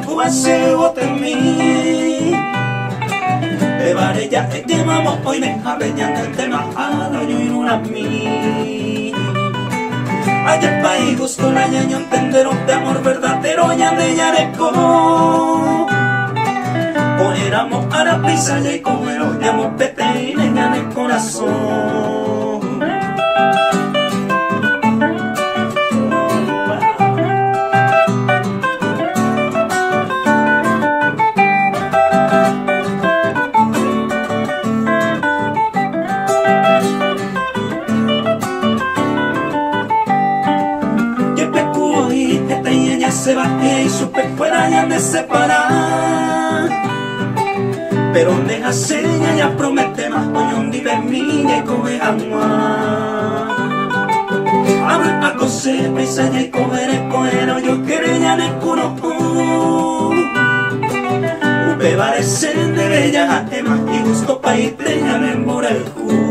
Cuba se bote en mí. De varella es que vamos hoy me arreñan el tema a la yo y una mí. Allá el país busco la ñaño entendero de amor verdadero ya de yareco. Éramos a la prisa y como llamo pete y leña en el corazón. Yo pecuo y esta ñaña se bajé y supe fuera ya de separar. Pero deja seña, ya promete más, hoy un vive niña y coge agua. Abre a coser, pisa y coger el cojero, yo quería en el culo. Ube parece de bella, además, y gusto pa' ir, leña, me mora el culo.